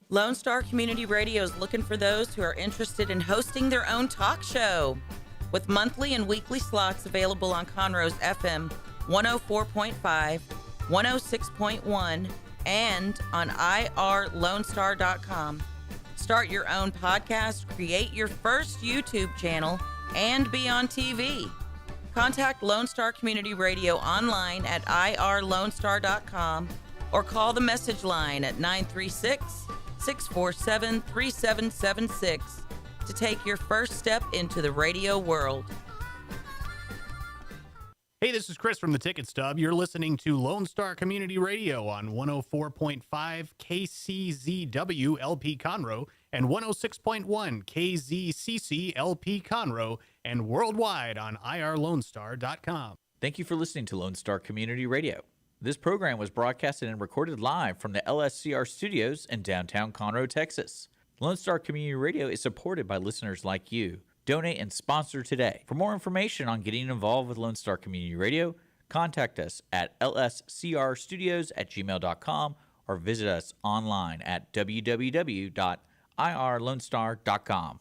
Lone Star Community Radio is looking for those who are interested in hosting their own talk show. With monthly and weekly slots available on Conroe's FM 104.5, 106.1, and on irlonestar.com. Start your own podcast, create your first YouTube channel, and be on TV. Contact Lone Star Community Radio online at irlonestar.com or call the message line at 936-647-3776 to take your first step into the radio world. Hey, this is Chris from the Ticket Stub. You're listening to Lone Star Community Radio on 104.5 KCZW LP Conroe and 106.1 KZCC LP Conroe and worldwide on irlonestar.com. Thank you for listening to Lone Star Community Radio. This program was broadcasted and recorded live from the LSCR studios in downtown Conroe, Texas. Lone Star Community Radio is supported by listeners like you. Donate and sponsor today. For more information on getting involved with Lone Star Community Radio, contact us at lscrstudios@gmail.com or visit us online at www.irlonestar.com.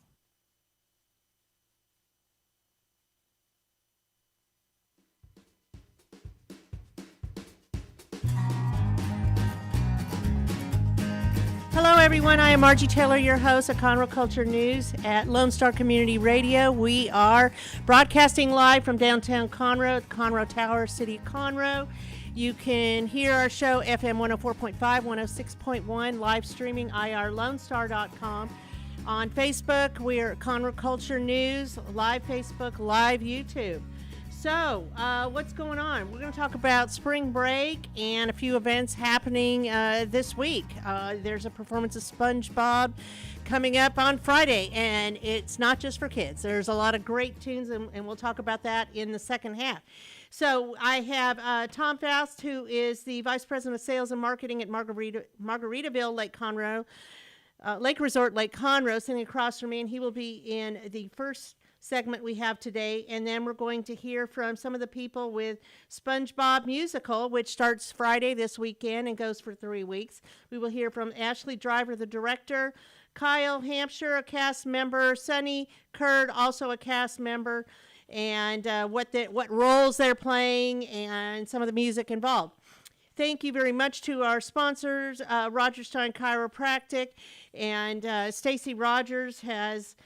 Hello, everyone. I am Margie Taylor, your host of Conroe Culture News at Lone Star Community Radio. We are broadcasting live from downtown Conroe, Conroe Tower, City of Conroe. You can hear our show FM 104.5, 106.1, live streaming irlonestar.com. On Facebook, we are Conroe Culture News, live Facebook, live YouTube. So, what's going on? We're going to talk about spring break and a few events happening this week. There's a performance of SpongeBob coming up on Friday, and it's not just for kids. There's a lot of great tunes, and we'll talk about that in the second half. So, I have Tom Faust, who is the Vice President of Sales and Marketing at Margaritaville, Lake Resort, Lake Conroe, sitting across from me, and he will be in the first segment we have today, and then we're going to hear from some of the people with SpongeBob Musical, which starts Friday this weekend and goes for 3 weeks. We will hear from Ashlie Driver, the director, Kyle Hamsher, a cast member, Sonny Kurd, also a cast member, and what roles they're playing and some of the music involved. Thank you very much to our sponsors, Rogerstein Chiropractic, and Stacy Rogers has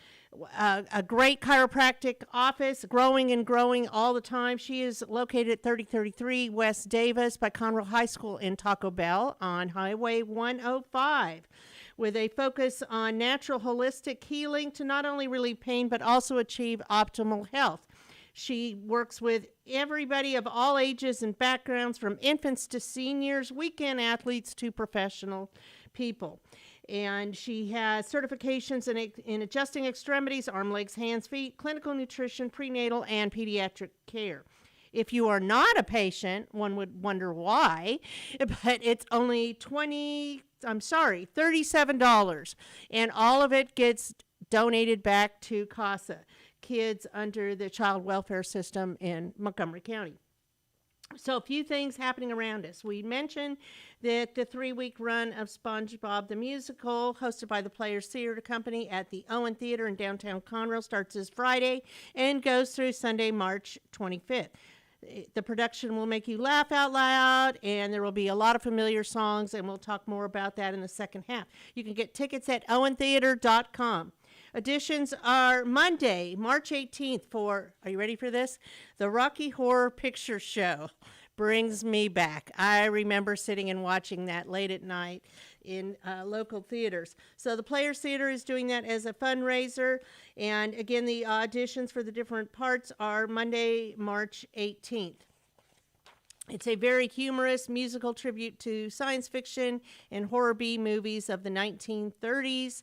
a great chiropractic office, growing and growing all the time. She is located at 3033 West Davis by Conroe High School in Taco Bell on Highway 105, with a focus on natural holistic healing to not only relieve pain but also achieve optimal health. She works with everybody of all ages and backgrounds, from infants to seniors, weekend athletes to professional people. And she has certifications in adjusting extremities, arm, legs, hands, feet, clinical nutrition, prenatal, and pediatric care. If you are not a patient, one would wonder why, but it's only $37. And all of it gets donated back to CASA, kids under the child welfare system in Montgomery County. So a few things happening around us. We mentioned that the 3-week run of SpongeBob the Musical, hosted by the Players Theater Company at the Owen Theater in downtown Conroe, starts this Friday and goes through Sunday, March 25th. The production will make you laugh out loud, and there will be a lot of familiar songs, and we'll talk more about that in the second half. You can get tickets at owentheater.com. Additions are Monday, March 18th for, are you ready for this? The Rocky Horror Picture Show brings me back. I remember sitting and watching that late at night in local theaters. So the Players Theater is doing that as a fundraiser. And again, the auditions for the different parts are Monday, March 18th. It's a very humorous musical tribute to science fiction and horror B movies of the 1930s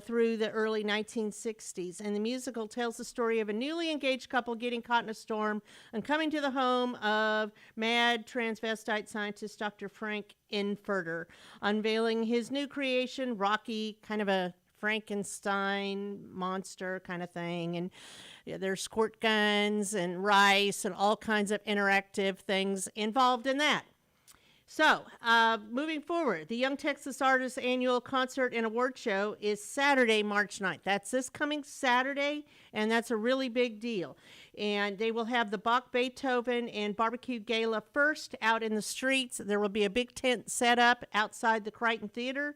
through the early 1960s. And the musical tells the story of a newly engaged couple getting caught in a storm and coming to the home of mad transvestite scientist Dr. Frank Infurter, unveiling his new creation, Rocky, kind of a Frankenstein monster kind of thing. And there's squirt guns and rice and all kinds of interactive things involved in that. So, moving forward, the Young Texas Artists Annual Concert and Award Show is Saturday, March 9th. That's this coming Saturday, and that's a really big deal. And they will have the Bach, Beethoven, and Barbecue Gala first out in the streets. There will be a big tent set up outside the Crichton Theater.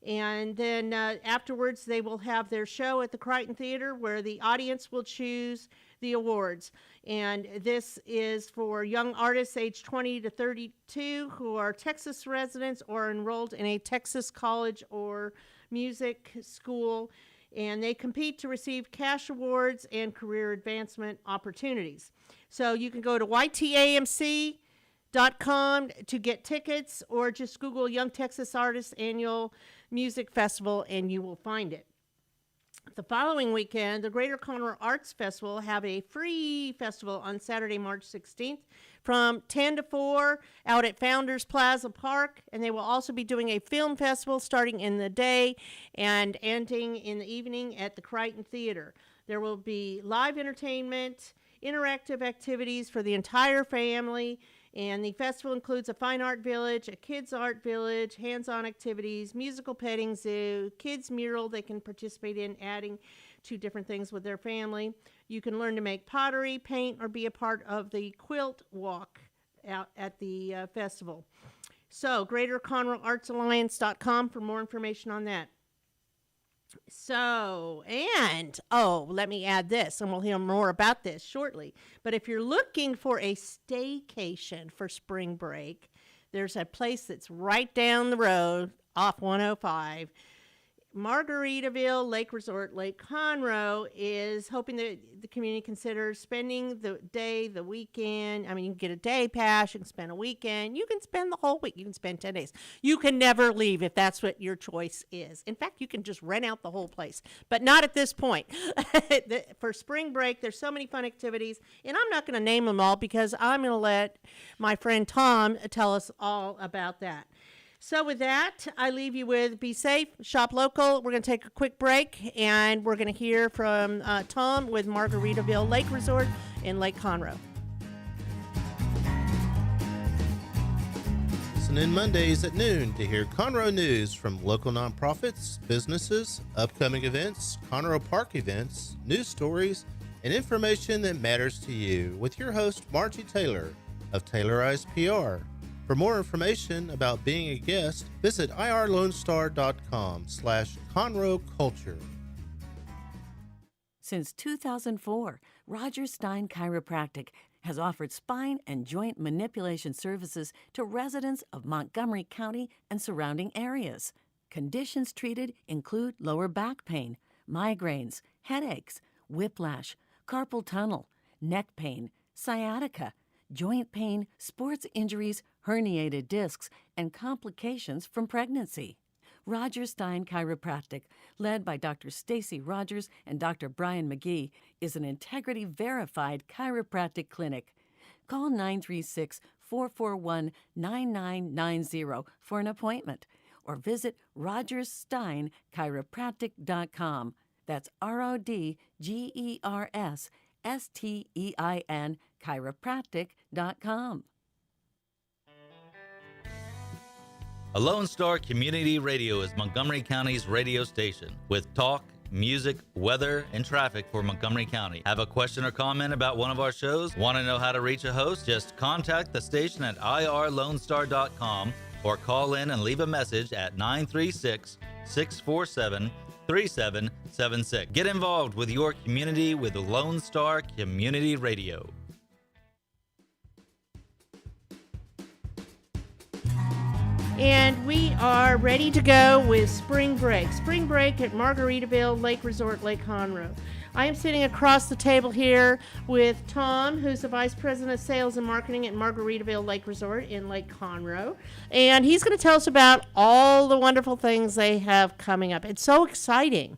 And then afterwards, they will have their show at the Crichton Theater where the audience will choose the awards. And this is for young artists aged 20 to 32 who are Texas residents or enrolled in a Texas college or music school. And they compete to receive cash awards and career advancement opportunities. So you can go to ytamc.com to get tickets, or just Google Young Texas Artists Annual Music Festival and you will find it. The following weekend, the Greater Conroe Arts Festival will have a free festival on Saturday, March 16th from 10 to 4 out at Founders Plaza Park. And they will also be doing a film festival starting in the day and ending in the evening at the Crichton Theater. There will be live entertainment, interactive activities for the entire family, and the festival includes a fine art village, a kids art village, hands-on activities, musical petting zoo, kids mural they can participate in, adding to different things with their family. You can learn to make pottery, paint, or be a part of the quilt walk out at the festival. So, GreaterConroeArtsAlliance.com for more information on that. So, and, let me add this, and we'll hear more about this shortly. But if you're looking for a staycation for spring break, there's a place that's right down the road off 105. Margaritaville Lake Resort, Lake Conroe, is hoping that the community considers spending the day, the weekend. I mean, you can get a day pass, you can spend a weekend, you can spend the whole week, you can spend 10 days. You can never leave if that's what your choice is. In fact, you can just rent out the whole place, but not at this point. For spring break, there's so many fun activities, and I'm not going to name them all because I'm going to let my friend Tom tell us all about that. So with that, I leave you with be safe, shop local. We're going to take a quick break, and we're going to hear from Tom with Margaritaville Lake Resort in Lake Conroe. Listen in Mondays at noon to hear Conroe news from local nonprofits, businesses, upcoming events, Conroe Park events, news stories, and information that matters to you with your host, Margie Taylor of Taylorized PR. For more information about being a guest, visit irlonestar.com/Conroe Culture. Since 2004, Roger Stein Chiropractic has offered spine and joint manipulation services to residents of Montgomery County and surrounding areas. Conditions treated include lower back pain, migraines, headaches, whiplash, carpal tunnel, neck pain, sciatica, joint pain, sports injuries, herniated discs, and complications from pregnancy. Roger Stein Chiropractic, led by Dr. Stacy Rogers and Dr. Brian McGee, is an integrity-verified chiropractic clinic. Call 936-441-9990 for an appointment, or visit rogerssteinchiropractic.com. That's RODGERSSTEIN chiropractic.com. A Lone Star Community Radio is Montgomery County's radio station with talk, music, weather, and traffic for Montgomery County. Have a question or comment about one of our shows? Want to know how to reach a host? Just contact the station at irlonestar.com or call in and leave a message at 936-647-3776. Get involved with your community with Lone Star Community Radio. And we are ready to go with spring break. Spring break at Margaritaville Lake Resort, Lake Conroe. I am sitting across the table here with Tom, who's the Vice President of Sales and Marketing at Margaritaville Lake Resort in Lake Conroe. And he's going to tell us about all the wonderful things they have coming up. It's so exciting.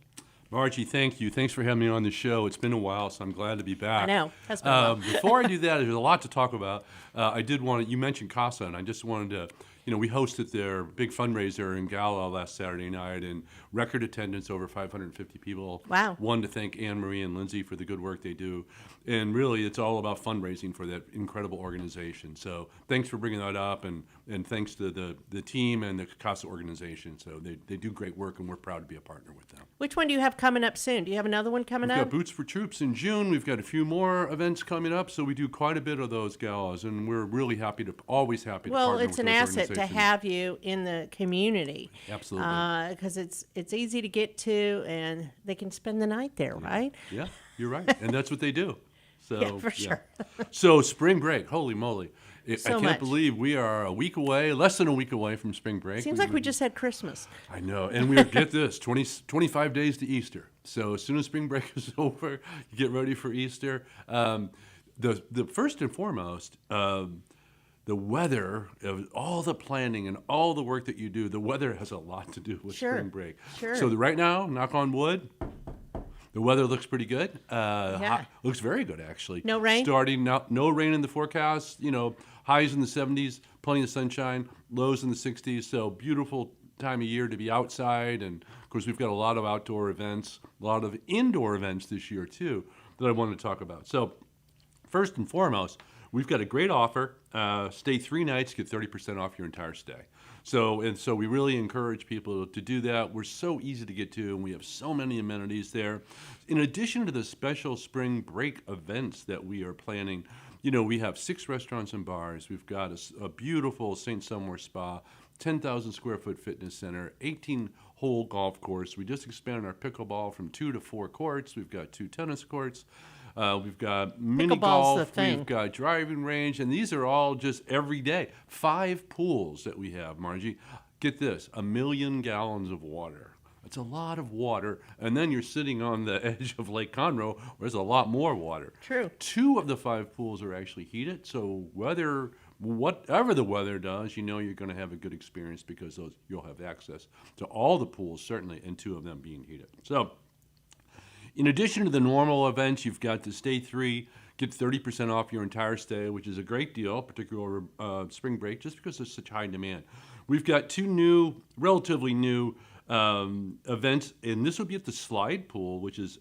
Margie, thank you. Thanks for having me on the show. It's been a while, so I'm glad to be back. I know. Has been a while. Before I do that, there's a lot to talk about. I did want to, you mentioned CASA, and I just wanted to we hosted their big fundraiser in Gala last Saturday night, and record attendance, over 550 people. Wow. One, to thank Anne Marie and Lindsay for the good work they do. And really, it's all about fundraising for that incredible organization. So thanks for bringing that up, and thanks to the team and the CASA organization. So they do great work, and we're proud to be a partner with them. Which one do you have coming up soon? Do you have another one coming We've up? got Boots for Troops in June. We've got a few more events coming up, so we do quite a bit of those galas, and we're really always happy to Well, partner it's with an those asset to organizations. have you in the community. Absolutely. Because it's easy to get to, and they can spend the night there, right? Yeah, you're right, and that's what they do. So, Yeah, for sure. So spring break, holy moly. I So can't much. believe we are less than a week away from spring break. Seems like we just had Christmas. I know, and we get this, 25 days to Easter. So as soon as spring break is over, you get ready for Easter. The first and foremost, the weather, of all the planning and all the work that you do, the weather has a lot to do with Sure, spring break. sure. So right now, knock on wood, the weather looks pretty good. Looks very good, actually. No rain? Starting now, no rain in the forecast. Highs in the 70s, plenty of sunshine, lows in the 60s. So beautiful time of year to be outside. And of course, we've got a lot of outdoor events, a lot of indoor events this year too that I wanted to talk about. So first and foremost, we've got a great offer. Stay 3 nights, get 30% off your entire stay. So we really encourage people to do that. We're so easy to get to, and we have so many amenities there. In addition to the special spring break events that we are planning, we have 6 restaurants and bars. We've got a beautiful St. Somewhere spa, 10,000 square foot fitness center, 18-hole golf course. We just expanded our pickleball from 2 to 4 courts. We've got 2 tennis courts. We've got mini Pickleball's golf, the thing. we've got driving range, and these are all just every day. 5 pools that we have, Margie. Get this, 1 million gallons of water. That's a lot of water. And then you're sitting on the edge of Lake Conroe, where there's a lot more water. True. 2 of the 5 pools are actually heated, so whatever the weather does, you're going to have a good experience because you'll have access to all the pools, certainly, and 2 of them being heated. So in addition to the normal events, you've got the Stay 3, get 30% off your entire stay, which is a great deal, particularly over spring break, just because there's such high demand. We've got 2 relatively new events, and this will be at the Slide Pool, which is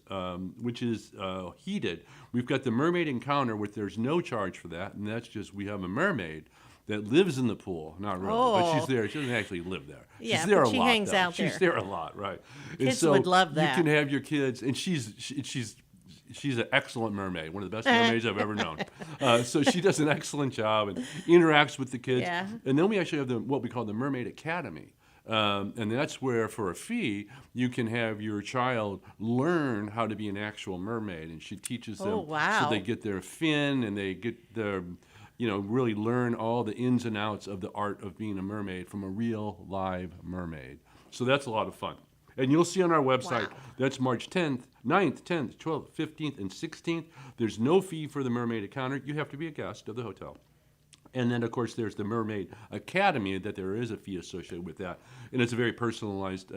heated. We've got the Mermaid Encounter, which there's no charge for that, and that's just we have a mermaid that lives in the pool. Not really, but she's there. She doesn't actually live there. Yeah, she's there but a she lot. hangs though. out She's there. there a lot, right? Kids would love that. You can have your kids, and she's an excellent mermaid, one of the best mermaids I've ever known. So she does an excellent job and interacts with the kids. Yeah. And then we actually have what we call the Mermaid Academy. And that's where, for a fee, you can have your child learn how to be an actual mermaid. And she teaches them so they get their fin and they get their, really learn all the ins and outs of the art of being a mermaid from a real live mermaid. So that's a lot of fun. And you'll see on our website, that's March 10th, 9th, 10th, 12th, 15th, and 16th. There's no fee for the Mermaid Encounter. You have to be a guest of the hotel. And then, of course, there's the Mermaid Academy, that there is a fee associated with that. And it's a very personalized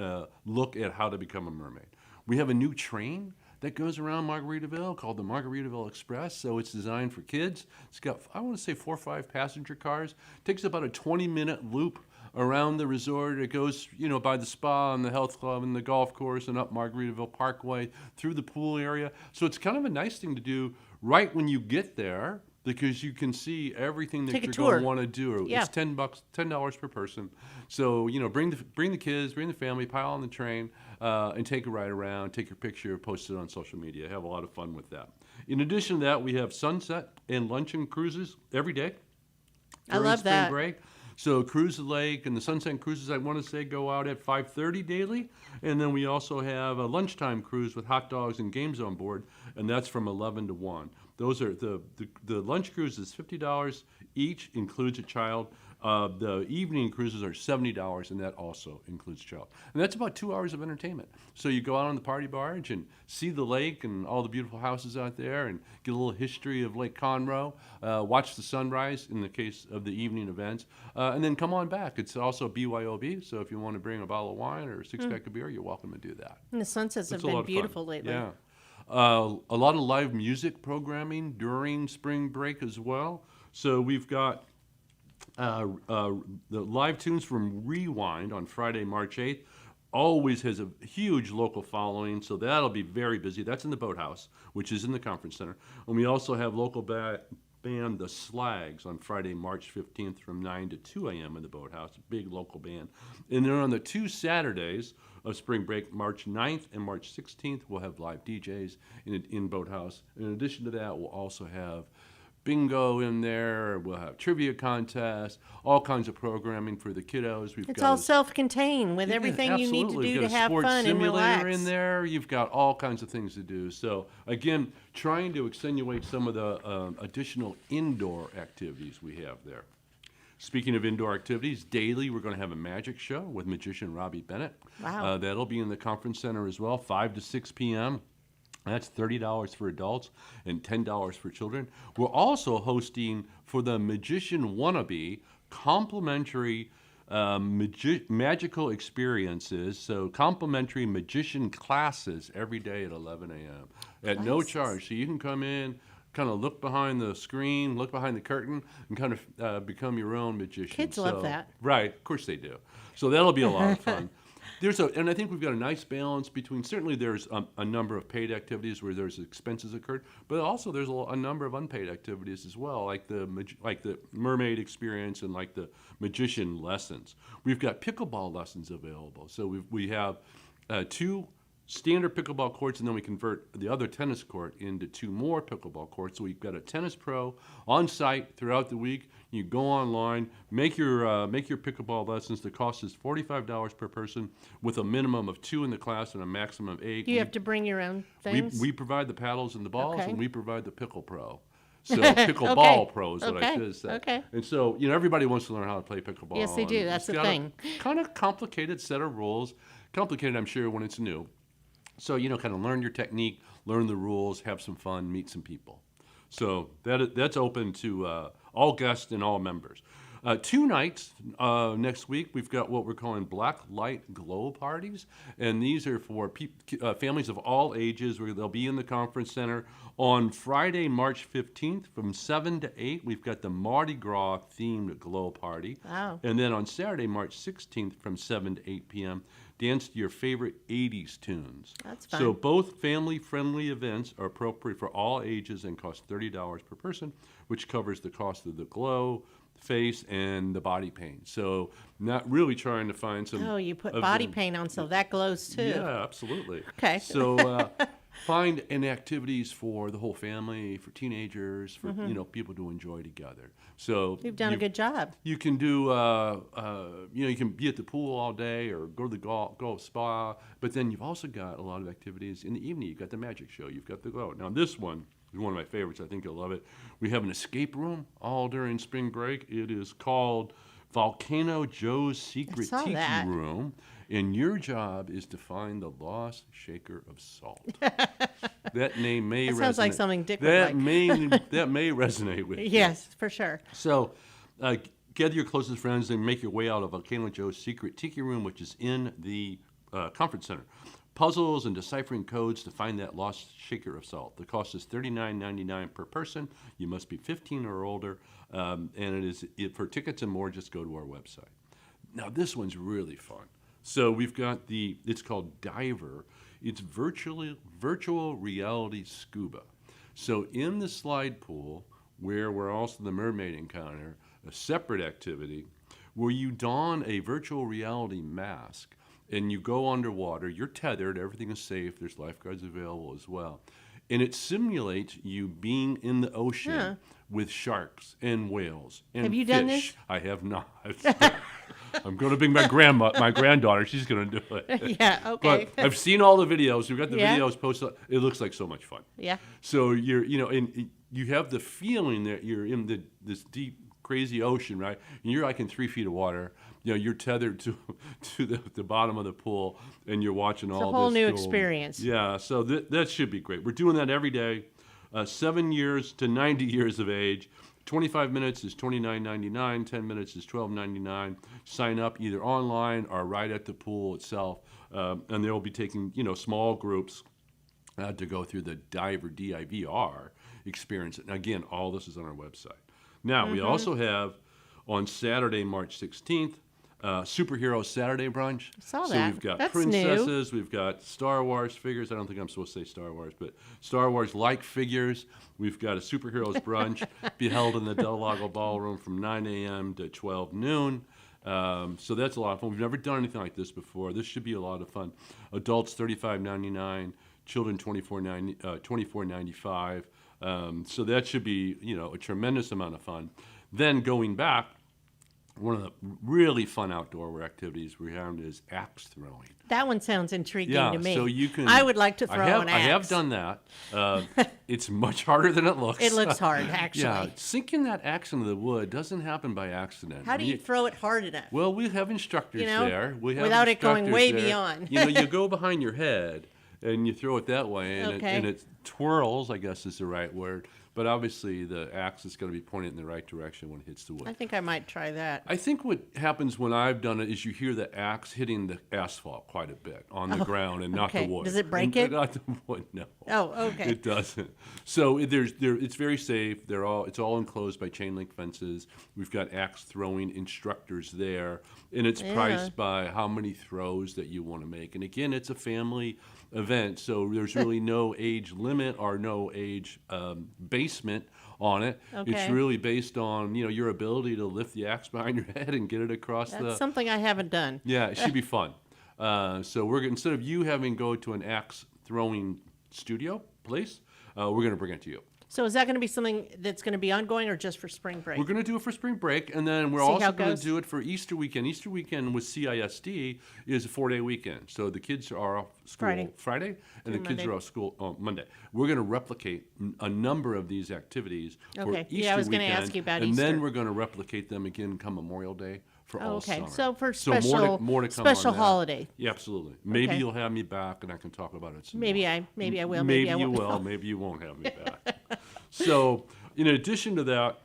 look at how to become a mermaid. We have a new train that goes around Margaritaville called the Margaritaville Express. So it's designed for kids. It's got, I want to say, 4 or 5 passenger cars. It takes about a 20-minute loop around the resort. It goes, by the spa and the health club and the golf course and up Margaritaville Parkway through the pool area. So it's kind of a nice thing to do right when you get there, because you can see everything that you're going to want to do. Yeah. It's $10 per person. So, bring the kids, bring the family, pile on the train, and take a ride around, take your picture, post it on social media. Have a lot of fun with that. In addition to that, we have sunset and luncheon cruises every day. I love spring that. break. So Cruise the Lake and the Sunset Cruises, I want to say, go out at 5:30 daily. And then we also have a lunchtime cruise with hot dogs and games on board, and that's from 11 to 1. Those are the lunch cruise is $50 each, includes a child. The evening cruises are $70, and that also includes a child. And that's about 2 hours of entertainment. So you go out on the party barge and see the lake and all the beautiful houses out there, and get a little history of Lake Conroe, watch the sunrise in the case of the evening events, and then come on back. It's also BYOB, so if you want to bring a bottle of wine or a 6-pack of beer, you're welcome to do that. And the sunsets have It's a lot been of fun. beautiful lately. Yeah. A lot of live music programming during spring break as well. So we've got The live tunes from Rewind on Friday, March 8th always has a huge local following, so that'll be very busy. That's in the Boathouse, which is in the conference center. And we also have local band The Slags on Friday, March 15th from 9 to 2 a.m. in the Boathouse, a big local band. And then on the 2 Saturdays of spring break, March 9th and March 16th, we'll have live DJs in Boathouse. In addition to that, we'll also have bingo in there. We'll have trivia contests, all kinds of programming for the kiddos. It's all self-contained with everything you need to do to have fun and relax. In there, you've got all kinds of things to do. So again, trying to accentuate some of the additional indoor activities we have there. Speaking of indoor activities, daily we're going to have a magic show with magician Robbie Bennett. Wow. That'll be in the conference center as well, 5 to 6 p.m. That's $30 for adults and $10 for children. We're also hosting for the Magician Wannabe complimentary magical experiences, so complimentary magician classes every day at 11 a.m. at no charge. So you can come in, kind of look behind the screen, look behind the curtain, and kind of become your own magician. Kids love that. Right, of course they do. So that'll be a lot of fun. And I think we've got a nice balance between, certainly there's a number of paid activities where there's expenses occurred, but also there's a number of unpaid activities as well, like the mermaid experience and like the magician lessons. We've got pickleball lessons available. So we have 2 standard pickleball courts, and then we convert the other tennis court into 2 more pickleball courts. So we've got a tennis pro on site throughout the week. You go online, make your pickleball lessons. The cost is $45 per person, with a minimum of 2 in the class and a maximum of 8. Do you have to bring your own things? We provide the paddles and the balls, Okay. and we provide the pickle pro. So pickleball pro is what I should say. Okay. And so, everybody wants to learn how to play pickleball. Yes, they do. That's the thing. Kind of complicated set of rules. Complicated, I'm sure, when it's new. So, kind of learn your technique, learn the rules, have some fun, meet some people. So that's open to all guests and all members. 2 nights next week, we've got what we're calling Black Light Glow Parties. And these are for families of all ages, where they'll be in the conference center. On Friday, March 15th, from 7 to 8, we've got the Mardi Gras themed glow party. Wow. And then on Saturday, March 16th, from 7 to 8 p.m., dance to your favorite 80s tunes. That's fun. So both family-friendly events are appropriate for all ages and cost $30 per person, which covers the cost of the glow, face, and the body paint. So not really trying to find some... Oh, you put body paint on so that glows too. Yeah, absolutely. Okay. So find activities for the whole family, for teenagers, for people to enjoy together. So you've done a good job. You can do, you can be at the pool all day or go to the golf spa, but then you've also got a lot of activities in the evening. You've got the magic show, you've got the glow. Now this one is one of my favorites. I think you'll love it. We have an escape room all during spring break. It is called Volcano Joe's Secret Tiki Room. And your job is to find the lost shaker of salt. That name may resonate. Sounds like something Dick would like. That may resonate with you. Yes, for sure. So gather your closest friends and make your way out of Volcano Joe's Secret Tiki Room, which is in the conference center. Puzzles and deciphering codes to find that lost shaker of salt. The cost is $39.99 per person. You must be 15 or older. And for tickets and more, just go to our website. Now, this one's really fun. So we've got it's called Diver. It's virtual reality scuba. So in the slide pool, where we're also the mermaid encounter, a separate activity, where you don a virtual reality mask and you go underwater. You're tethered. Everything is safe. There's lifeguards available as well. And it simulates you being in the ocean with sharks and whales and Have you fish. Done this? I have not. I'm going to bring my granddaughter. She's going to do it. Yeah, okay. But I've seen all the videos. We've got the videos posted. It looks like so much fun. Yeah. So and you have the feeling that you're in this deep, crazy ocean, right? And you're like in 3 feet of water. You're tethered to the bottom of the pool, and you're watching all this. It's a whole new experience. Yeah, so that should be great. We're doing that every day, 7 years to 90 years of age. 25 minutes is $29.99. 10 minutes is $12.99. Sign up either online or right at the pool itself, and they'll be taking small groups to go through the Diver DIVR experience. And again, all this is on our website. Now we also have On Saturday, March 16th, Superhero Saturday Brunch. Saw so that. we've got That's princesses, new. we've got Star Wars figures. I don't think I'm supposed to say Star Wars, but Star Wars-like figures. We've got a Superheroes Brunch be held in the Del Lago Ballroom from 9 a.m. to 12 noon. So that's a lot of fun. We've never done anything like this before. This should be a lot of fun. Adults $35.99, children $24.95. So that should be, a tremendous amount of fun. Then going back, one of the really fun outdoor activities we have is axe throwing. That one sounds intriguing to me. So you can. I would like to throw an axe. I have done that. It's much harder than it looks. It looks hard, actually. Yeah, sinking that axe into the wood doesn't happen by accident. How do you throw it hard enough? Well, we have instructors there. Without it going way beyond. You go behind your head and you throw it that way, and, Okay. it twirls, I guess is the right word. But obviously, the axe is going to be pointed in the right direction when it hits the wood. I think I might try that. I think what happens when I've done it is you hear the axe hitting the asphalt quite a bit on the ground and not the wood. Does it break it? Not the wood, no. Oh, okay. It doesn't. So it's very safe. It's all enclosed by chain link fences. We've got axe throwing instructors there, and it's priced by how many throws that you want to make. And again, it's a family event, so there's really no age limit or no age basement on it. Okay. It's really based on your ability to lift the axe behind your head and get it across That's something I haven't done. Yeah, it should be fun. So instead of you having to go to an axe throwing studio place, we're going to bring it to you. So is that going to be something that's going to be ongoing or just for spring break? We're going to do it for spring break, and then we're See how also it going goes? to do it for Easter weekend. Easter weekend with CISD is a 4-day weekend. So the kids are off school Friday and the kids are off school Monday. We're going to replicate a number of these activities for Okay. Easter Yeah, I was weekend. going to ask you about and Easter. then we're going to replicate them again come Memorial Day for all okay. summer. So for more to come special on that. holiday. Yeah, absolutely. Maybe Okay. you'll have me back and I can talk about it some Maybe more. I will. Maybe Maybe I you won't. will. Maybe you won't have me back. So, in addition to that,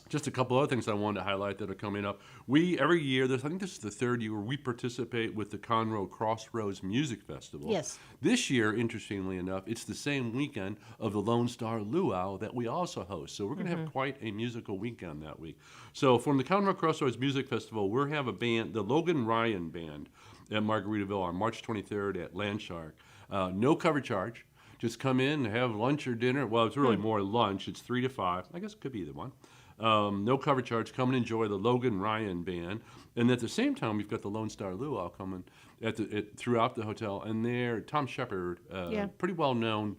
just a couple other things I wanted to highlight that are coming up. Every year, I think this is the third year, we participate with the Conroe Crossroads Music Festival. Yes. This year, interestingly enough, it's the same weekend of the Lone Star Luau that we also host. So we're going to have quite a musical weekend that week. So from the Conroe Crossroads Music Festival, we have a band, the Logan Ryan Band, at Margaritaville on March 23rd at Landshark. No cover charge. Just come in and have lunch or dinner. Well, it's really more lunch. It's 3 to 5. I guess it could be either one. No cover charge. Come and enjoy the Logan Ryan Band. And at the same time, we've got the Lone Star Luau coming throughout the hotel. And there, Tom Shepard, pretty well known.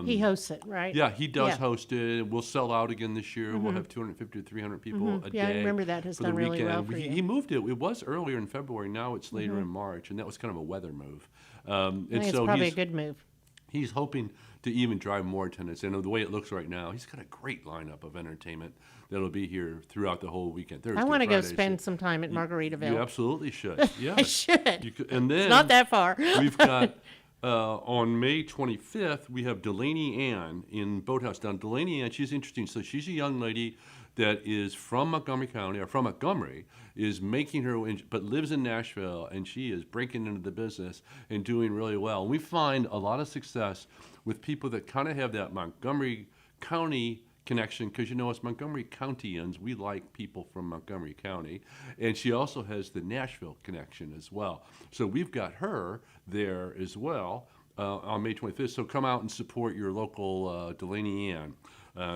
He hosts it, right? Yeah, he does host it. We'll sell out again this year. We'll have 250 to 300 people a day. Yeah, I remember that has for the done really well weekend. for you. He moved it. It was earlier in February. Now it's later in March. And that was kind of a weather move. I think it's probably a good move. He's hoping to even drive more attendance. And the way it looks right now, he's got a great lineup of entertainment that'll be here throughout the whole weekend. Thursday, I want to go Friday, spend some time at Margaritaville. You absolutely should. Yeah, I should. And then It's not that far. we've got on May 25th, we have Delaney Ann in Boathouse Down. Delaney Ann, she's interesting. So she's a young lady that is from Montgomery County, or from Montgomery, is making her way, but lives in Nashville, and she is breaking into the business and doing really well. And we find a lot of success with people that kind of have that Montgomery County connection, because as Montgomery Countyans, we like people from Montgomery County, and she also has the Nashville connection as well. So we've got her there as well on May 25th. So come out and support your local Delaney Ann.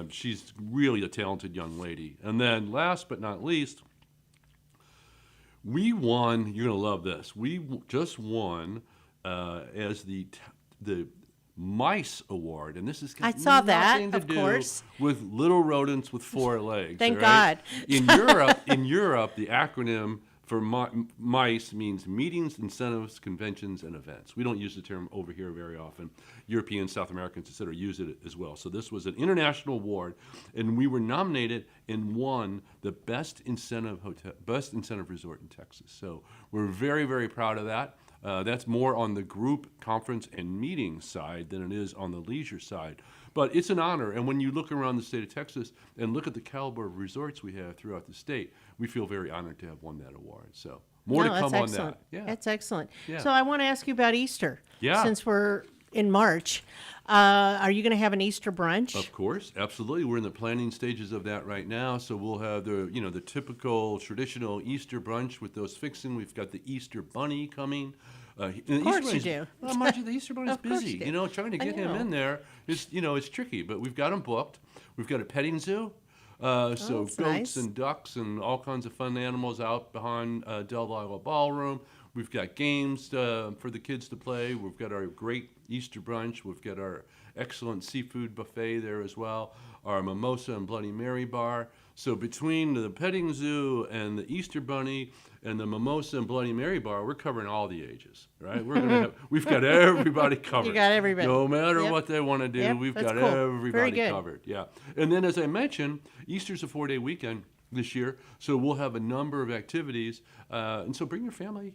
She's really a talented young lady. And then last but not least, we won. You're going to love this. We just won as the Mice Award, and this is I saw that, nothing to of do course. with little rodents with 4 legs. Thank all right? God. In Europe, the acronym for MICE means meetings, incentives, conventions, and events. We don't use the term over here very often. Europeans, South Americans, etc., use it as well. So this was an international award, and we were nominated and won the best incentive resort in Texas. So we're very, very proud of that. That's more on the group, conference, and meeting side than it is on the leisure side. But it's an honor, and when you look around the state of Texas and look at the caliber of resorts we have throughout the state, we feel very honored to have won that award. So more to come on that. Yeah. That's excellent. Yeah. So I want to ask you about Easter. Yeah. Since we're in March. Are you going to have an Easter brunch? Of course, absolutely. We're in the planning stages of that right now. So we'll have the typical traditional Easter brunch with those fixing. We've got the Easter bunny coming. Of course you do. Well, Margie, the Easter bunny's Of course busy. you do. Trying to get him in there is, it's tricky. But we've got him booked. We've got a petting zoo. So goats nice. and ducks and all kinds of fun animals out behind Del Lila Ballroom. We've got games for the kids to play. We've got our great Easter brunch. We've got our excellent seafood buffet there as well. Our mimosa and Bloody Mary bar. So between the petting zoo and the Easter bunny and the mimosa and Bloody Mary bar, we're covering all the ages, right? We've got everybody covered. You got everybody. No matter what they want to do, we've got cool. everybody Very good. covered. Yeah. And then, as I mentioned, Easter's a 4-day weekend this year, so we'll have a number of activities. And so bring your family,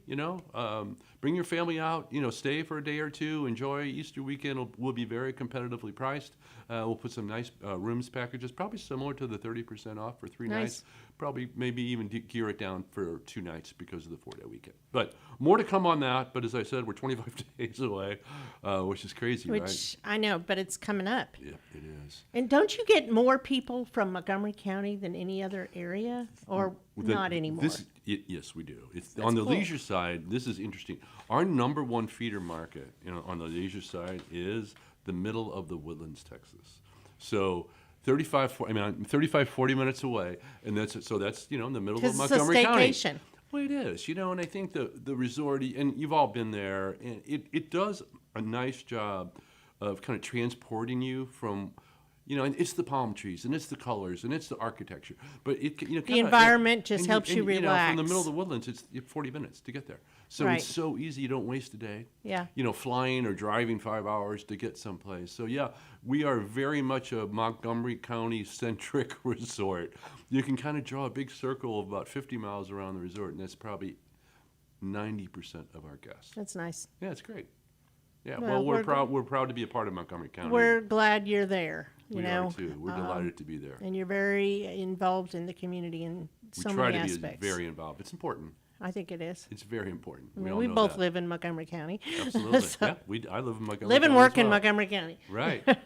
bring your family out, stay for a day or two, enjoy Easter weekend. We'll be very competitively priced. We'll put some nice rooms packages, probably similar to the 30% off for 3 nights. Probably maybe even gear it down for 2 nights because of the 4-day weekend. But more to come on that. But as I said, we're 25 days away, which is crazy, right? Which I know, but it's coming up. Yeah, it is. And don't you get more people from Montgomery County than any other area? Or not anymore? Yes, we do. On the leisure side, this is interesting. Our number one feeder market on the leisure side is the middle of the Woodlands, Texas. So 40 minutes away, and that's in the middle of Montgomery County. It's a staycation. Well, it is, and I think the resort, and you've all been there, and it does a nice job of kind of transporting you from, and it's the palm trees, and it's the colors, and it's the architecture, but the environment just helps you relax. From the middle of the Woodlands, it's 40 minutes to get there, so Right. it's so easy. You don't waste a day. Yeah. Flying or driving 5 hours to get someplace. So yeah, we are very much a Montgomery County centric resort. You can kind of draw a big circle of about 50 miles around the resort, and that's probably 90% of our guests. That's nice. Yeah, it's great. Yeah, Well, we're proud. We're proud to be a part of Montgomery County. We're glad you're there. We are too. We're delighted to be there. And you're very involved in the community in so We try many to aspects. be very involved. It's important. I think it is. It's very important. I mean, all we know both that. live in Montgomery County. Absolutely. So, Yeah, I live in Montgomery. live and County work as well. in Montgomery County. Right.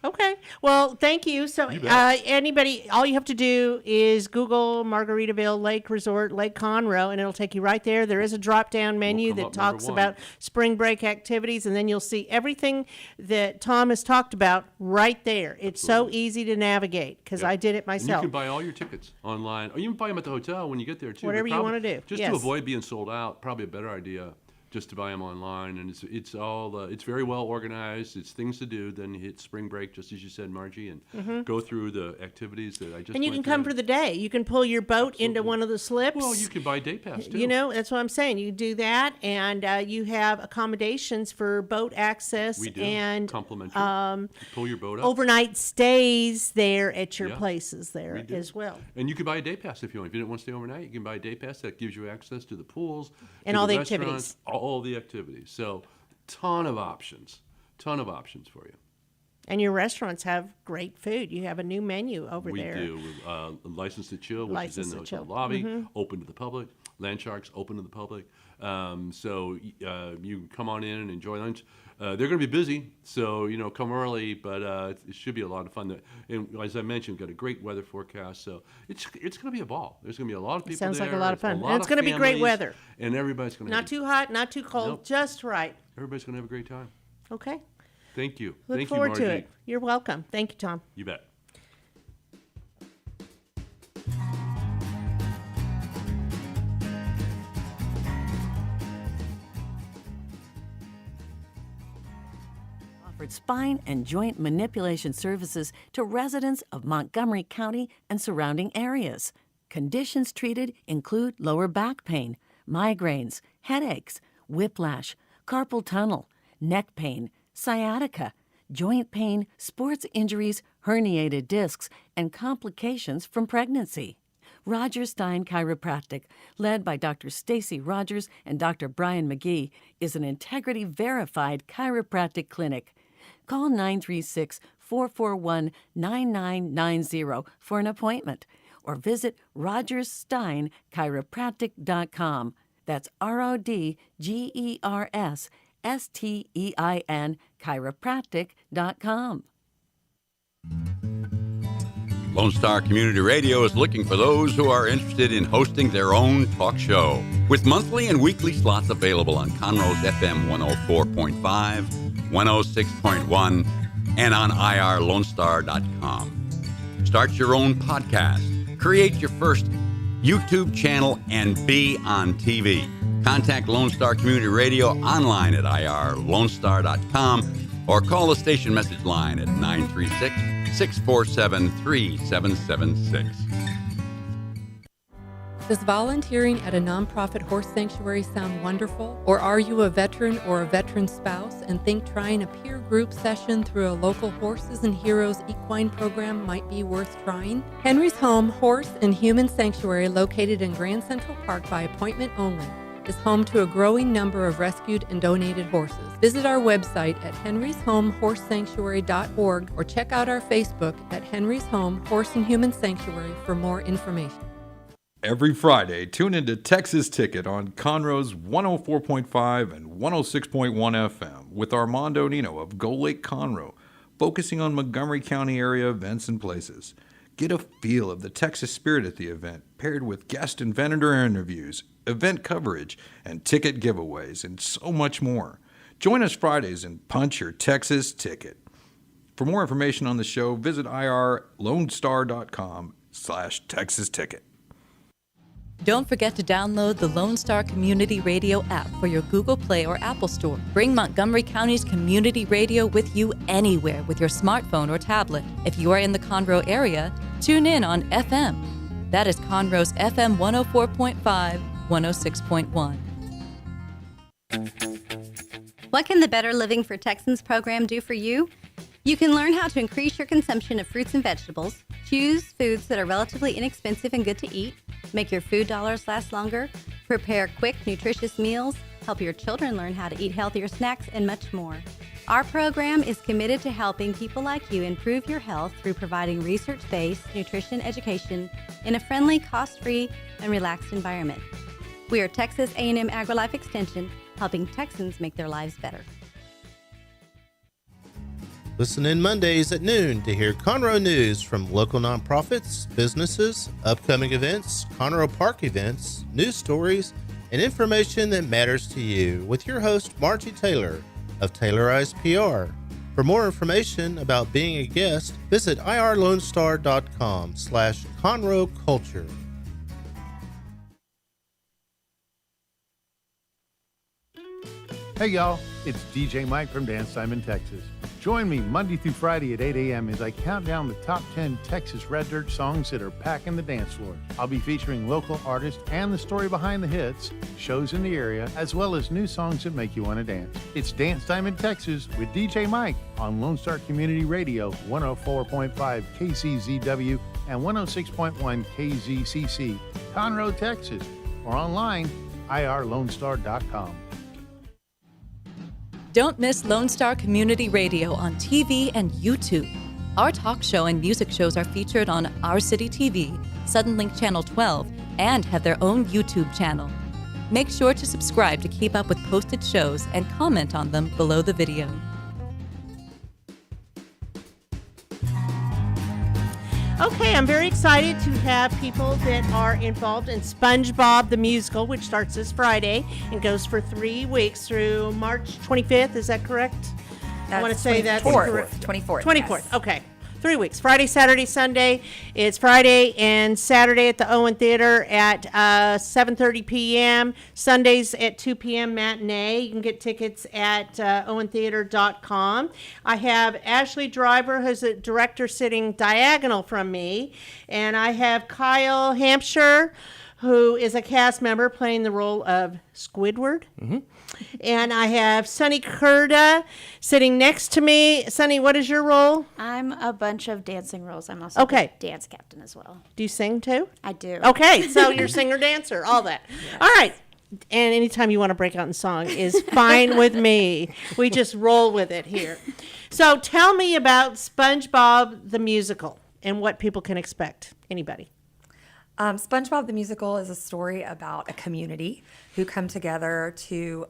Okay. Well, thank you. So, You bet. anybody, all you have to do is Google Margaritaville Lake Resort, Lake Conroe, and it'll take you right there. There is a drop-down menu come that up number talks one. about spring break activities, and then you'll see everything that Tom has talked about right there. It's so easy to navigate because I did it And myself. you can buy all your tickets online, or you can buy them at the hotel when you get there too. Whatever But you wanna do, Just yes. to avoid being sold out, probably a better idea just to buy them online. And it's all it's very well organized. It's things to do. Then you hit spring break, just as you said, Margie, and go through the activities that I just. And you can went come through. for the day. You can pull your boat into one of the slips. Well, you can buy day pass too. That's what I'm saying. You do that, and you have accommodations for boat access We do. and Complimentary. You pull your boat up. overnight stays there at your Yeah, places there we do. as well. And you can buy a day pass if you want. If you didn't want to stay overnight, you can buy a day pass that gives you access to the pools And to all the restaurants, activities. all the activities. So, ton of options for you. And your restaurants have great food. You have a new menu over We there. do. Licensed to Chill, which Licensed is in to the hotel Chill. lobby, open to the public. Land Sharks, open to the public. So you can come on in and enjoy lunch. They're going to be busy, so come early, but it should be a lot of fun. And as I mentioned, we've got a great weather forecast, so it's going to be a ball. There's going to be a lot of people sounds there. like a lot of fun. And lot it's of gonna be great families, weather. and everybody's going to Not too hot, not too cold, Nope. just right. Everybody's going to have a great time. Okay. Thank you. Look Thank forward you, Margie. to it. You're welcome. Thank you, Tom. You bet. Offered spine and joint manipulation services to residents of Montgomery County and surrounding areas. Conditions treated include lower back pain, migraines, headaches, whiplash, carpal tunnel, neck pain, sciatica, joint pain, sports injuries, herniated discs, and complications from pregnancy. Rogers Stein Chiropractic, led by Dr. Stacy Rogers and Dr. Brian McGee, is an integrity-verified chiropractic clinic. Call 936-441-9990 for an appointment or visit rogerssteinchiropractic.com. That's RODGERS STEIN chiropractic.com. Lone Star Community Radio is looking for those who are interested in hosting their own talk show, with monthly and weekly slots available on Conroe's FM 104.5, 106.1, and on irlonestar.com. Start your own podcast, create your first YouTube channel, and be on TV. Contact Lone Star Community Radio online at irlonestar.com or call the station message line at 936-647-3776. Does volunteering at a nonprofit horse sanctuary sound wonderful? Or are you a veteran or a veteran spouse and think trying a peer group session through a local Horses and Heroes equine program might be worth trying? Henry's Home Horse and Human Sanctuary, located in Grand Central Park by appointment only, is home to a growing number of rescued and donated horses. Visit our website at henryshomehorsesanctuary.org or check out our Facebook at Henry's Home Horse and Human Sanctuary for more information. Every Friday, tune into Texas Ticket on Conroe's 104.5 and 106.1 FM with Armando Nino of Gull Lake Conroe, focusing on Montgomery County area events and places. Get a feel of the Texas spirit at the event, paired with guest and vendor interviews, event coverage, and ticket giveaways, and so much more. Join us Fridays and punch your Texas ticket. For more information on the show, visit irlonestar.com/Texas Ticket. Don't forget to download the Lone Star Community Radio app for your Google Play or Apple Store. Bring Montgomery County's community radio with you anywhere with your smartphone or tablet. If you are in the Conroe area, tune in on FM. That is Conroe's FM 104.5, 106.1. What can the Better Living for Texans program do for you? You can learn how to increase your consumption of fruits and vegetables, choose foods that are relatively inexpensive and good to eat, make your food dollars last longer, prepare quick, nutritious meals, help your children learn how to eat healthier snacks, and much more. Our program is committed to helping people like you improve your health through providing research-based nutrition education in a friendly, cost-free, and relaxed environment. We are Texas A&M AgriLife Extension, helping Texans make their lives better. Listen in Mondays at noon to hear Conroe news from local nonprofits, businesses, upcoming events, Conroe Park events, news stories, and information that matters to you with your host, Margie Taylor of Taylorized PR. For more information about being a guest, visit irlonestar.com/Conroe Culture. Hey y'all, it's DJ Mike from Dan Simon, Texas. Join me Monday through Friday at 8 a.m. as I count down the top 10 Texas Red Dirt songs that are packing the dance floor. I'll be featuring local artists and the story behind the hits, shows in the area, as well as new songs that make you want to dance. It's Dance Time in Texas with DJ Mike on Lone Star Community Radio, 104.5 KCZW and 106.1 KZCC, Conroe, Texas, or online, irlonestar.com. Don't miss Lone Star Community Radio on TV and YouTube. Our talk show and music shows are featured on Our City TV, Suddenlink Channel 12, and have their own YouTube channel. Make sure to subscribe to keep up with posted shows and comment on them below the video. Okay, I'm very excited to have people that are involved in SpongeBob the Musical, which starts this Friday and goes for 3 weeks through March 25th. Is that correct? I want to say that's correct. 24th. 24th. Yes. Okay. 3 weeks. Friday, Saturday, Sunday. It's Friday and Saturday at the Owen Theater at 7:30 p.m. Sundays at 2 p.m. matinee. You can get tickets at owentheater.com. I have Ashlie Driver, who's a director, sitting diagonal from me. And I have Kyle Hamsher, who is a cast member playing the role of Squidward. Mm-hmm. And I have Sunny Kurda sitting next to me. Sunny, what is your role? I'm a bunch of dancing roles. I'm also the dance captain as well. Do you sing too? I do. Okay, so you're singer-dancer, all that. Yes. All right. And anytime you want to break out in song is fine with me. We just roll with it here. So tell me about SpongeBob the Musical and what people can expect. Anybody? SpongeBob the Musical is a story about a community who come together to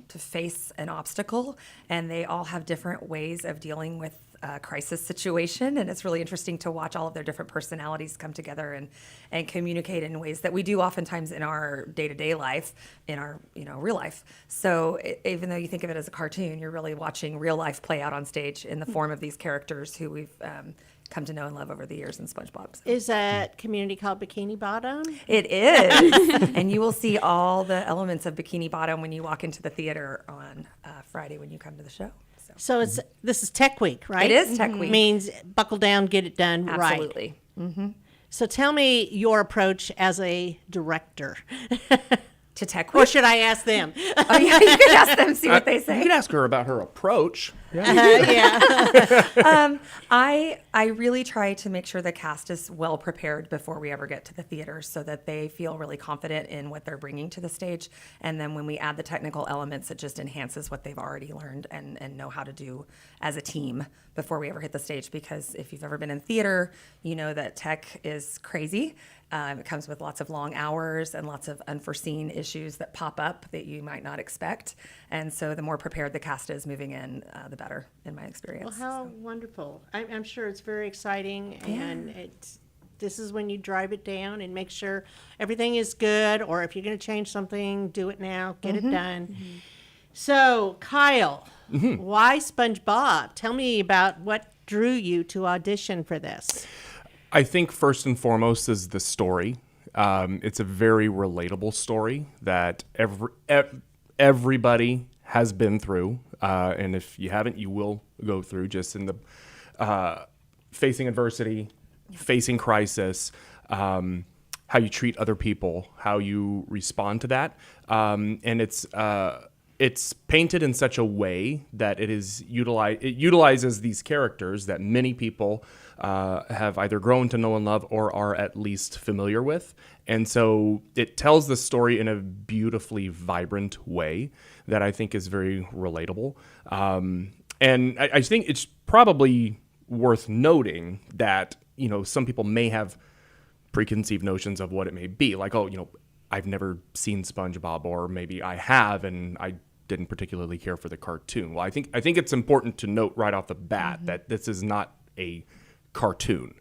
face an obstacle, and they all have different ways of dealing with a crisis situation. And it's really interesting to watch all of their different personalities come together and communicate in ways that we do oftentimes in our day-to-day life, in our real life. So even though you think of it as a cartoon, you're really watching real life play out on stage in the form of these characters who we've come to know and love over the years in SpongeBob. So. Is that community called Bikini Bottom? It is. And you will see all the elements of Bikini Bottom when you walk into the theater on Friday when you come to the show. So this is Tech Week, right? It is Tech Week. Means buckle down, get it done right. Absolutely. Mm-hmm. So tell me your approach as a director. To Tech Week? Or should I ask them? Oh, yeah, you can ask them, see what they say. You can ask her about her approach. I really try to make sure the cast is well prepared before we ever get to the theater so that they feel really confident in what they're bringing to the stage. And then when we add the technical elements, it just enhances what they've already learned and know how to do as a team before we ever hit the stage. Because if you've ever been in theater, you know that tech is crazy. It comes with lots of long hours and lots of unforeseen issues that pop up that you might not expect. And so the more prepared the cast is moving in, the better, in my experience. Well, how wonderful. I'm sure it's very exciting. And this is when you drive it down and make sure everything is good. Or if you're going to change something, do it now. Get it done. Mm-hmm. So, Kyle, why SpongeBob? Tell me about what drew you to audition for this. I think first and foremost is the story. It's a very relatable story that everybody has been through. And if you haven't, you will go through just in the facing adversity, facing crisis, how you treat other people, how you respond to that. And it's painted in such a way that it utilizes these characters that many people have either grown to know and love or are at least familiar with. And so it tells the story in a beautifully vibrant way that I think is very relatable. And I think it's probably worth noting that, some people may have preconceived notions of what it may be. Like, I've never seen SpongeBob, or maybe I have and I didn't particularly care for the cartoon. Well, I think it's important to note right off the bat that this is not a cartoon,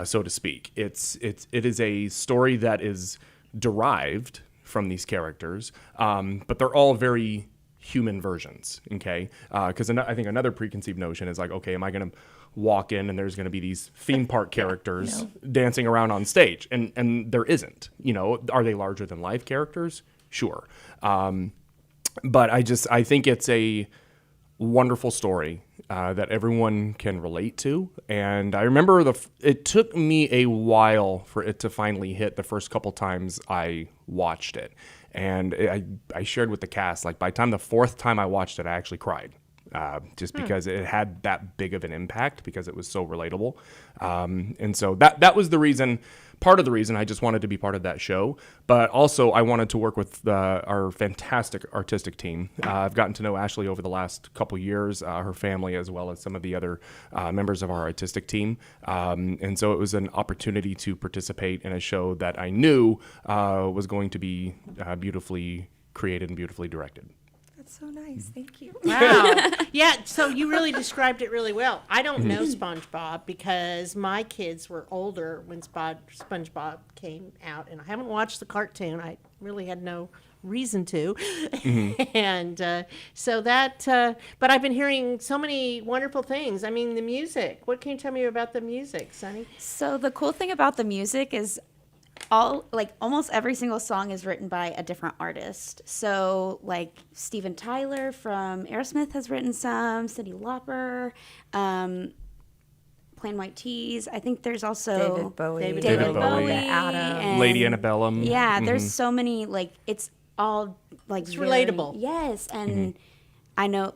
so to speak. It is a story that is derived from these characters, but they're all very human versions. Okay, because I think another preconceived notion is like, okay, am I going to walk in and there's going to be these theme park characters dancing around on stage, and there isn't. Are they larger than life characters? Sure, but I think it's a wonderful story that everyone can relate to. And I remember it took me a while for it to finally hit the first couple times I watched it. And I shared with the cast, like by the time the fourth time I watched it, I actually cried. Just because it had that big of an impact, because it was so relatable. And so that was part of the reason I just wanted to be part of that show. But also I wanted to work with our fantastic artistic team. I've gotten to know Ashlie over the last couple years, her family, as well as some of the other members of our artistic team. And so it was an opportunity to participate in a show that I knew was going to be beautifully created and beautifully directed. That's so nice. Thank you. Wow. Yeah, so you really described it really well. I don't know SpongeBob because my kids were older when SpongeBob came out, and I haven't watched the cartoon. I really had no reason to. And so that, but I've been hearing so many wonderful things. I mean, the music. What can you tell me about the music, Sunny? So the cool thing about the music is almost every single song is written by a different artist. So like Steven Tyler from Aerosmith has written some, Cyndi Lauper, Plain White Tees. I think there's also David Bowie, Adam, Lady Antebellum. Yeah, there's so many, it's all it's relatable. Yes, and I know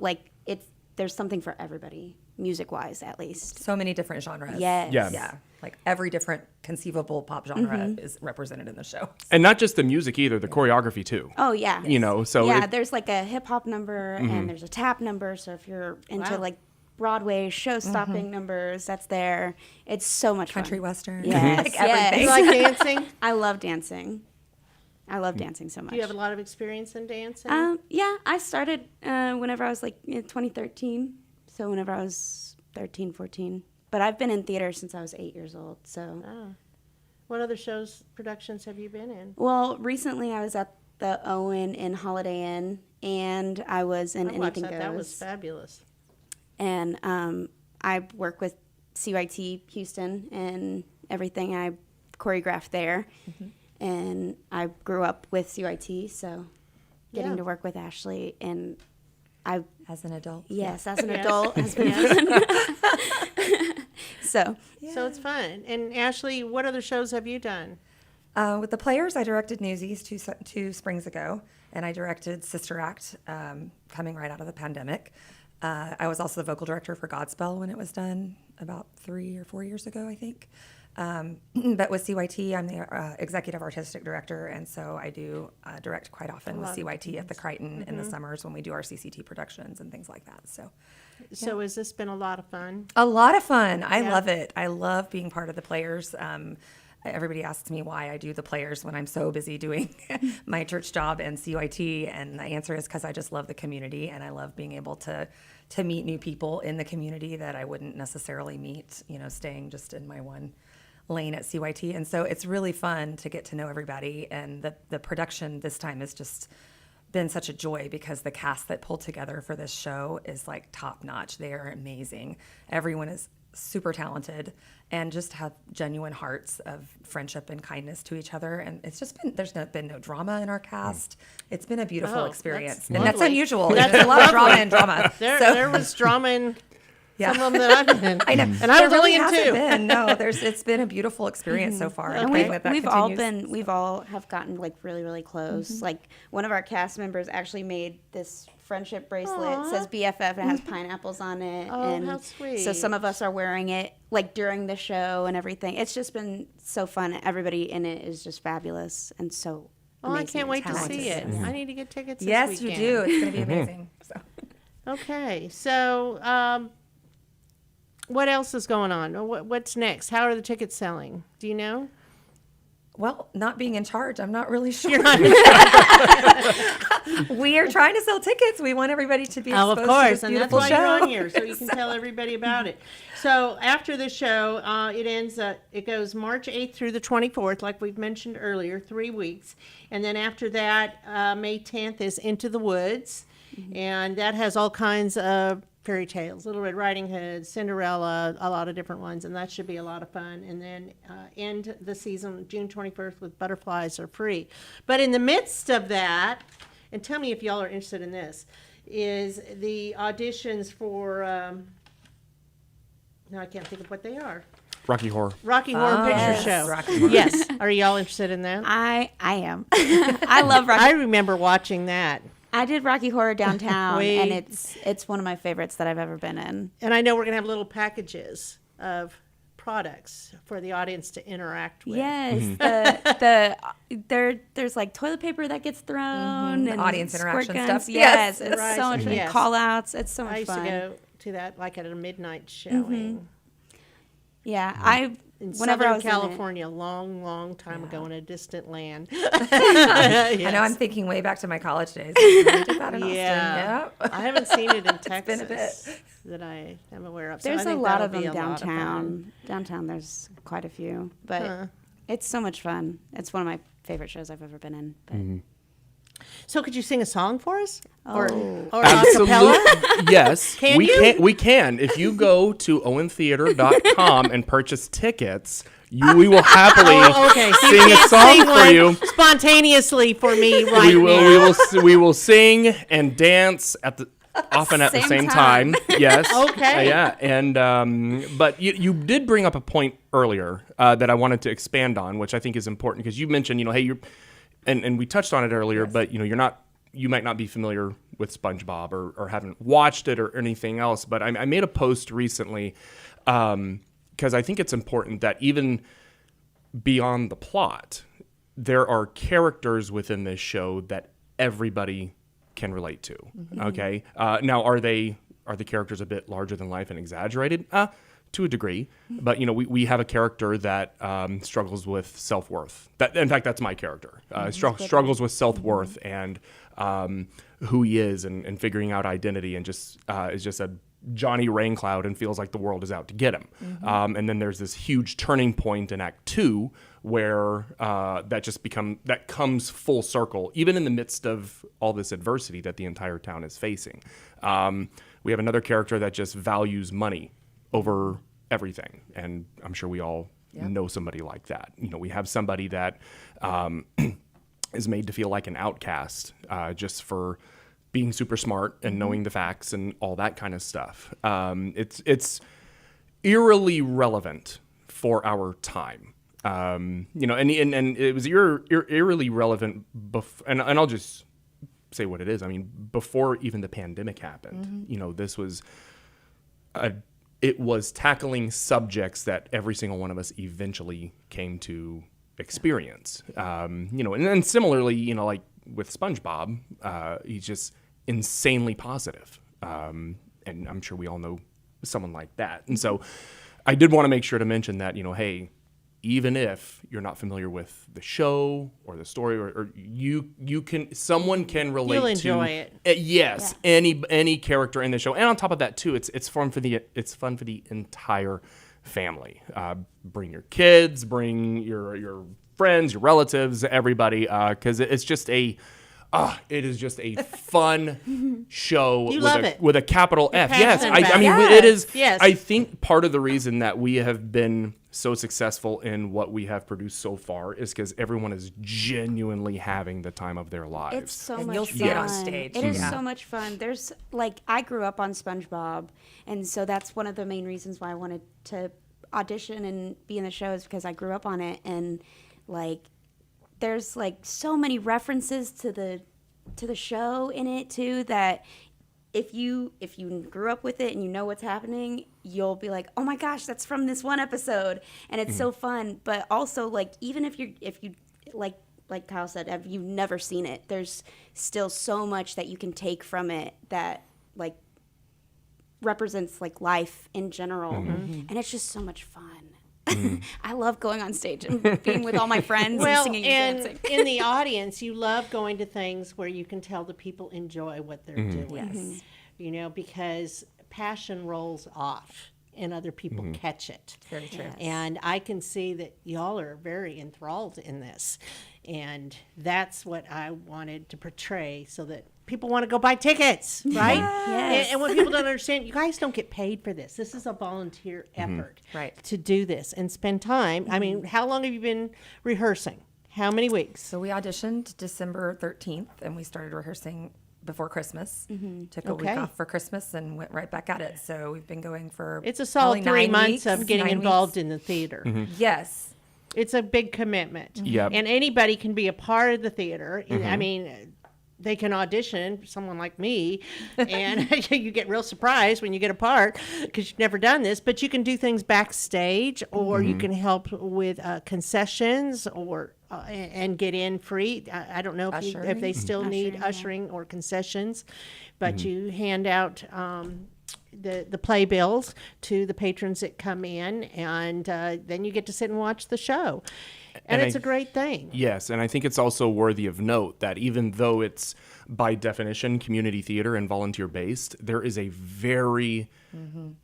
there's something for everybody, music-wise at least. So many different genres. Yes. Yeah. Like every different conceivable pop genre is represented in the show. And not just the music either, the choreography too. Oh yeah. So there's like a hip hop number and there's a tap number. So if you're into Broadway show-stopping numbers that's there. It's so much Country fun. Western. Yes, Like yes. everything. You like dancing? I love dancing. I love dancing so much. Do you have a lot of experience in dancing? Yeah, I started whenever I was like in 2013. So whenever I was 13, 14. But I've been in theater since I was 8 years old. So. What other shows, productions have you been in? Well, recently I was at the Owen in Holiday Inn, and I was in Anything Goes. That was fabulous. And I work with CYT Houston and everything. I choreographed there. And I grew up with CYT, so getting to work with Ashlie and as an adult. Yes, as an adult has been fun. So it's fun. And Ashlie, what other shows have you done? With the Players, I directed Newsies two springs ago, and I directed Sister Act coming right out of the pandemic. I was also the vocal director for Godspell when it was done about 3 or 4 years ago, I think. But with CYT, I'm the executive artistic director, and so I do direct quite often with CYT at the Crichton in the summers when we do our CCT productions and things like that. So has this been a lot of fun? A lot of fun. I love it. I love being part of the Players. Everybody asks me why I do the Players when I'm so busy doing my church job and CYT, and the answer is because I just love the community, and I love being able to meet new people in the community that I wouldn't necessarily meet, staying just in my one lane at CYT. And so it's really fun to get to know everybody, and the production this time has just been such a joy because the cast that pulled together for this show is like top notch. They are amazing. Everyone is super talented and just have genuine hearts of friendship and kindness to each other. And it's just been no drama in our cast. It's been a beautiful experience. And that's unusual. There's a lot of drama and drama. There was drama in some of them that I've been in. I know. And I was really into. It's been a beautiful experience so far. And we've all have gotten like really, really close. Like one of our cast members actually made this friendship bracelet. It says BFF and it has pineapples on it. Oh, how sweet. So some of us are wearing it like during the show and everything. It's just been so fun. Everybody in it is just fabulous and so amazing. I can't wait to see it. I need to get tickets this Yes, weekend. you do. It's going to be amazing. Okay. So what else is going on? What's next? How are the tickets selling? Do you know? Well, not being in charge, I'm not really sure. You're not We are trying to sell tickets. We want everybody to be exposed of course, to this and beautiful that's why show. you're on here, so you can tell everybody about it. So after the show, it ends. It goes March 8th through the 24th, like we've mentioned earlier, 3 weeks, and then after that, May 10th is Into the Woods, and that has all kinds of fairy tales, Little Red Riding Hood, Cinderella, a lot of different ones, and that should be a lot of fun. And then end the season June 21st with Butterflies Are Free. But in the midst of that, and tell me if y'all are interested in this, is the auditions for, now I can't think of what they are. Rocky Horror. Rocky Horror Picture Show. Rocky Horror. Yes. Are y'all interested in that? I am. I love Rocky. I remember watching that. I did Rocky Horror Downtown, We- and it's one of my favorites that I've ever been in. And I know we're going to have little packages of products for the audience to interact with. Yes, there's like toilet paper that gets thrown and Audience squirt interaction guns. stuff. Yes, Yes. it's Right. so much fun. Yes. Call outs. It's so much I used fun. to go to that like at a midnight showing. Yeah, I In whenever Southern I was California, a long time ago in a distant land. I know. I'm thinking way back to my college days. I did that in Austin. Yeah. Yep. I haven't seen it in Texas been a bit. that I am aware of. So There's I a think lot that'll of be them a lot of fun. downtown. Downtown, there's quite a few, but it's so much fun. It's one of my favorite shows I've ever been in. But. So could you sing a song for us? Or Absolutely. acapella? Yes. Can we you? can. We can. If you go to owentheater.com and purchase tickets, we will happily Okay. So sing a can't song sing for one you. spontaneously for me right We will. now. We will sing and dance often at the same time. Yes. Okay. Yeah. And but you did bring up a point earlier that I wanted to expand on, which I think is important because you mentioned, hey, you're, and we touched on it earlier, but you might not be familiar with SpongeBob or haven't watched it or anything else. But I made a post recently because I think it's important that even beyond the plot, there are characters within this show that everybody can relate to. Okay. Now, are they are the characters a bit larger than life and exaggerated? To a degree, but we have a character that struggles with self-worth. In fact, that's my character. Struggles with self-worth and who he is and figuring out identity, and just is just a Johnny Raincloud and feels like the world is out to get him. And then there's this huge turning point in Act 2 where that comes full circle, even in the midst of all this adversity that the entire town is facing. We have another character that just values money over everything, and I'm sure we all know somebody like that. We have somebody that is made to feel like an outcast just for being super smart and knowing the facts and all that kind of stuff. It's eerily relevant for our time. And it was eerily relevant and I'll just say what it is. I mean, before even the pandemic happened, this was it was tackling subjects that every single one of us eventually came to experience. And then similarly, like with SpongeBob, he's just insanely positive. And I'm sure we all know someone like that. And so I did want to make sure to mention that, hey, even if you're not familiar with the show or the story, or someone can relate You'll enjoy to it. Any character in the show. And on top of that too, it's fun for the entire family. Bring your kids, bring your friends, your relatives, everybody, because it is just a fun show. You love it. With a capital F. Yes, it is. Yes. I think part of the reason that we have been so successful in what we have produced so far is because everyone is genuinely having the time of their lives. It's so much fun. You'll see it on stage. It is so much fun. There's I grew up on SpongeBob, and so that's one of the main reasons why I wanted to audition and be in the show, is because I grew up on it, and there's so many references to the show in it too, that if you grew up with it and you know what's happening, you'll be like, oh my gosh, that's from this one episode, and it's so fun. But also, even if you like Kyle said, if you've never seen it, there's still so much that you can take from it that represents life in general, and it's just so much fun. I love going on stage and being with all my friends and singing and dancing. In the audience, you love going to things where you can tell the people enjoy what they're doing. Yes. Because passion rolls off and other people catch it. Very true. Yes. And I can see that y'all are very enthralled in this. And that's what I wanted to portray, so that people want to go buy tickets, right? Yes. And what people don't understand, you guys don't get paid for this. This is a volunteer effort to do this and spend time. I mean, how long have you been rehearsing? How many weeks? So we auditioned December 13th, and we started rehearsing before Christmas. Took a week off for Christmas and went right back at it. So we've been going for It's a solid 3 months of getting involved in the theater. Yes. It's a big commitment. Yep. And anybody can be a part of the theater. I mean, they can audition, someone like me, and you get real surprised when you get a part because you've never done this. But you can do things backstage, or you can help with concessions, or and get in free. I don't know if they still need ushering or concessions, but you hand out the playbills to the patrons that come in, and then you get to sit and watch the show. And it's a great thing. Yes, and I think it's also worthy of note that even though it's by definition community theater and volunteer-based, there is a very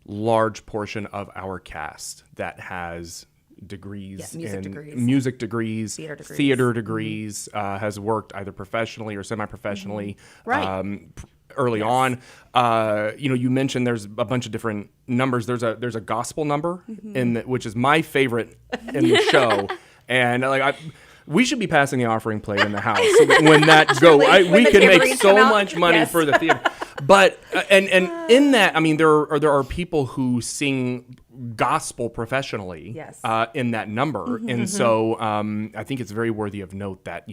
large portion of our cast that has degrees in music degrees, theater degrees, has worked either professionally or semi-professionally. Early on, you mentioned there's a bunch of different numbers. There's a gospel number which is my favorite in the show. And we should be passing the offering plate in the house when that go. We can make so much money for the theater. But and in that, I mean, there are people who sing gospel professionally in that number, and so I think it's very worthy of note that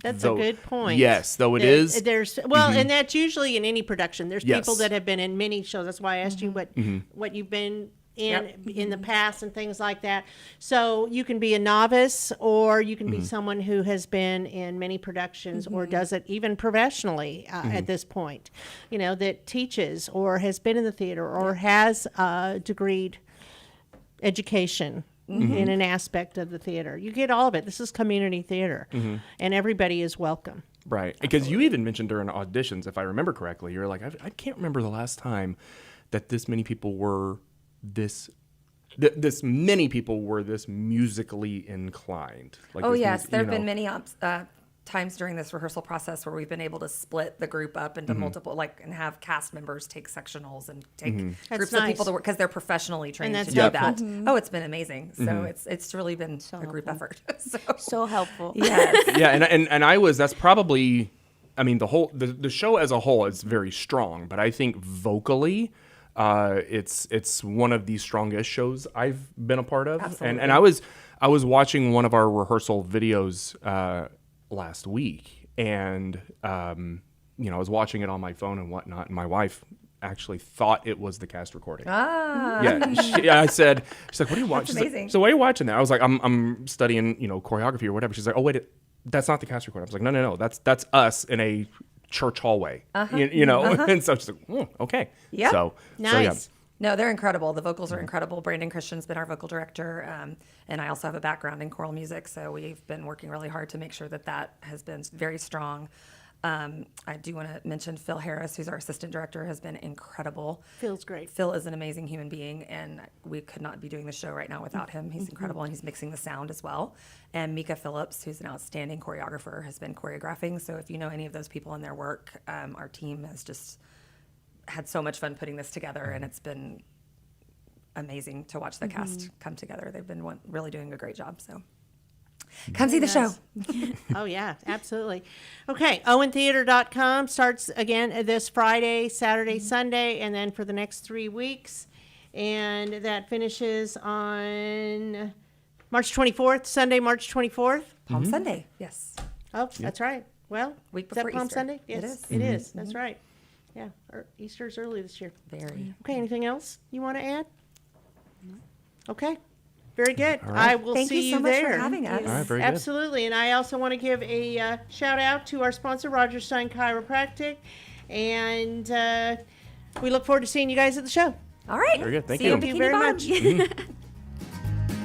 That's a good point. Yes, though it is. There's and that's usually in any production. There's people that have been in many shows. That's why I asked you what you've been in the past and things like that. So you can be a novice, or you can be someone who has been in many productions or does it even professionally at this point, that teaches or has been in the theater or has a degreed education in an aspect of the theater. You get all of it. This is community theater, and everybody is welcome. Right. Because you even mentioned during auditions, if I remember correctly, you're like, I can't remember the last time that this many people were this musically inclined. Like yes, there have been many times during this rehearsal process where we've been able to split the group up into multiple, and have cast members take sectionals and take groups of people to work because they're professionally trained to do that. Oh, it's been amazing. So it's really been a group effort. So helpful. Yes. Yeah, and that's probably, I mean, the show as a whole is very strong, but I think vocally, it's one of the strongest shows I've been a part of. Absolutely. And I was watching one of our rehearsal videos last week, and I was watching it on my phone and whatnot, and my wife actually thought it was the cast recording. Yeah, I said, she's like, what are you watching? That's amazing. So why are you watching that? I was like, I'm studying choreography or whatever. She's like, oh wait, that's not the cast recording. I was like, no, that's us in a church hallway, and so she's like, okay. Yeah. So nice. So, yeah. No, they're incredible. The vocals are incredible. Brandon Christian's been our vocal director, and I also have a background in choral music, so we've been working really hard to make sure that has been very strong. I do want to mention Phil Harris, who's our assistant director, has been incredible. Phil's great. Phil is an amazing human being, and we could not be doing the show right now without him. He's incredible, and he's mixing the sound as well. And Mika Phillips, who's an outstanding choreographer, has been choreographing. So if you know any of those people and their work, our team has just had so much fun putting this together, and it's been amazing to watch the cast come together. They've been really doing a great job. So come see the show. Oh, yeah, absolutely. Okay, owentheater.com starts again this Friday, Saturday, Sunday, and then for the next 3 weeks. And that finishes on March 24th, Sunday, March 24th. Palm Sunday, yes. Oh, that's right. Well, week is that before Palm Easter. Sunday? It Yes, is. it is. That's right. Yeah, Easter's early this year. Very. Okay, anything else you want to add? Okay. Very good. All right. I will Thank see you so much there. for having us. All right, very good. Absolutely. And I also want to give a shout out to our sponsor, Roger Stein Chiropractic. And we look forward to seeing you guys at the show. All right. Very good. Thank See you you. in Thank you Bikini very Bottom. much.